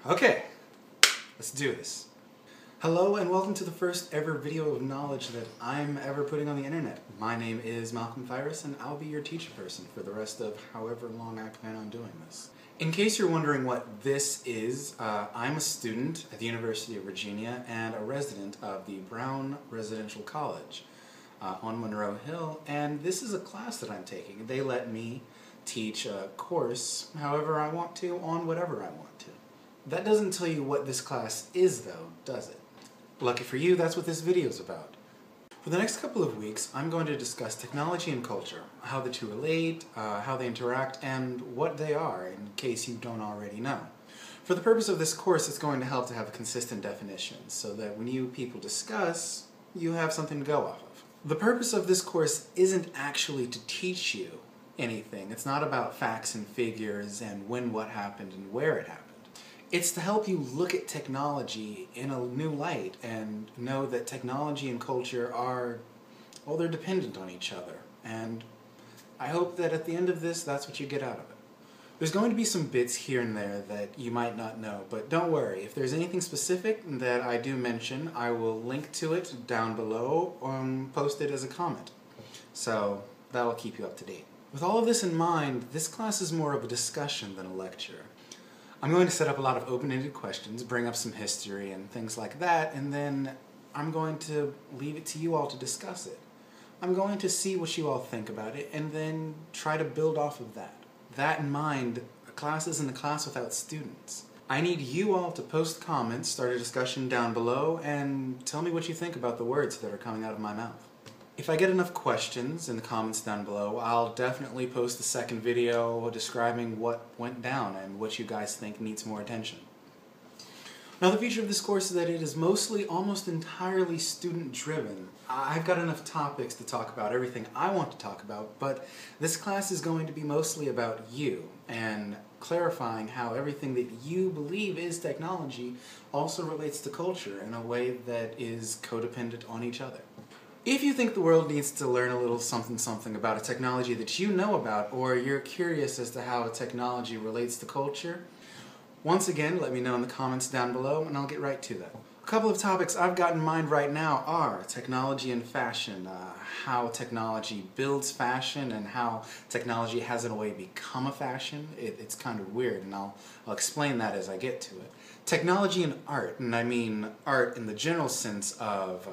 Okay, let's do this. Hello and welcome to the first ever video of knowledge that I'm ever putting on the internet. My name is Malcolm Thyris and I'll be your teacher person for the rest of however long I plan on doing this. In case you're wondering what this is, I'm a student at the University of Virginia and a resident of the Brown Residential College on Monroe Hill, and this is a class that I'm taking. They let me teach a course however I want to on whatever I want to. That doesn't tell you what this class is though, does it? Lucky for you, that's what this video is about. For the next couple of weeks, I'm going to discuss technology and culture, how the two relate, how they interact, and what they are, in case you don't already know. For the purpose of this course, it's going to help to have consistent definitions, so that when you people discuss, you have something to go off of. The purpose of this course isn't actually to teach you anything. It's not about facts and figures and when what happened and where it happened. It's to help you look at technology in a new light and know that technology and culture are, well, they're dependent on each other. And I hope that at the end of this, that's what you get out of it. There's going to be some bits here and there that you might not know, but don't worry. If there's anything specific that I do mention, I will link to it down below or post it as a comment. So that'll keep you up to date. With all of this in mind, this class is more of a discussion than a lecture. I'm going to set up a lot of open-ended questions, bring up some history and things like that, and then I'm going to leave it to you all to discuss it. I'm going to see what you all think about it and then try to build off of that. That in mind, a class isn't a class without students. I need you all to post comments, start a discussion down below, and tell me what you think about the words that are coming out of my mouth. If I get enough questions in the comments down below, I'll definitely post a second video describing what went down and what you guys think needs more attention. Now, the feature of this course is that it is mostly, almost entirely student-driven. I've got enough topics to talk about everything I want to talk about, but this class is going to be mostly about you and clarifying how everything that you believe is technology also relates to culture in a way that is codependent on each other. If you think the world needs to learn a little something about a technology that you know about, or you're curious as to how a technology relates to culture, once again, let me know in the comments down below and I'll get right to that. A couple of topics I've got in mind right now are technology and fashion, how technology builds fashion and how technology has in a way become a fashion. It's kind of weird, and I'll explain that as I get to it. Technology and art, and I mean art in the general sense of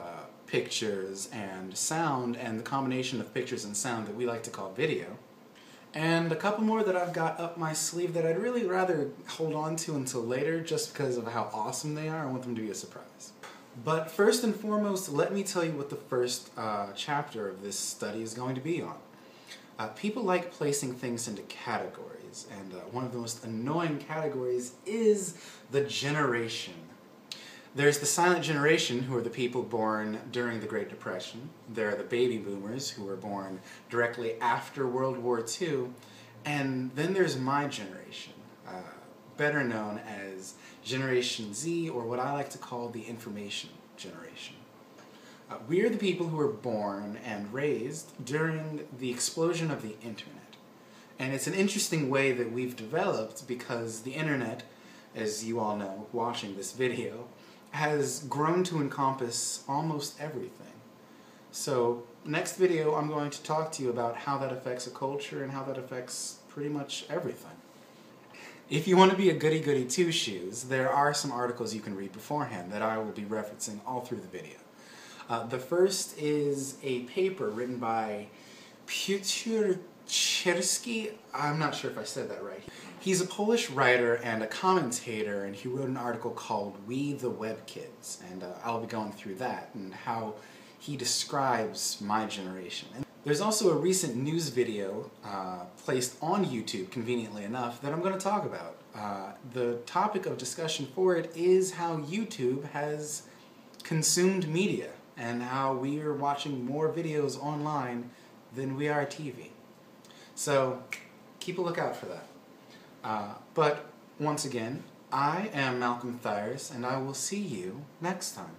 pictures and sound, and the combination of pictures and sound that we like to call video. And a couple more that I've got up my sleeve that I'd really rather hold on to until later just because of how awesome they are. I want them to be a surprise. But first and foremost, let me tell you what the first chapter of this study is going to be on. People like placing things into categories, and one of the most annoying categories is the generation. There's the silent generation, who are the people born during the Great Depression. There are the baby boomers, who were born directly after World War II. And then there's my generation, better known as Generation Z, or what I like to call the information generation. We are the people who were born and raised during the explosion of the internet. And it's an interesting way that we've developed because the internet, as you all know watching this video, has grown to encompass almost everything. So, next video I'm going to talk to you about how that affects a culture and how that affects pretty much everything. If you want to be a goody-goody two-shoes, there are some articles you can read beforehand that I will be referencing all through the video. The first is a paper written by Piotr Czerski. I'm not sure if I said that right. He's a Polish writer and a commentator, and he wrote an article called We the Web Kids, and I'll be going through that and how he describes my generation. And there's also a recent news video placed on YouTube, conveniently enough, that I'm going to talk about. The topic of discussion for it is how YouTube has consumed media and how we are watching more videos online than we are TV. So keep a lookout for that. But once again, I am Malcolm Thyris, and I will see you next time.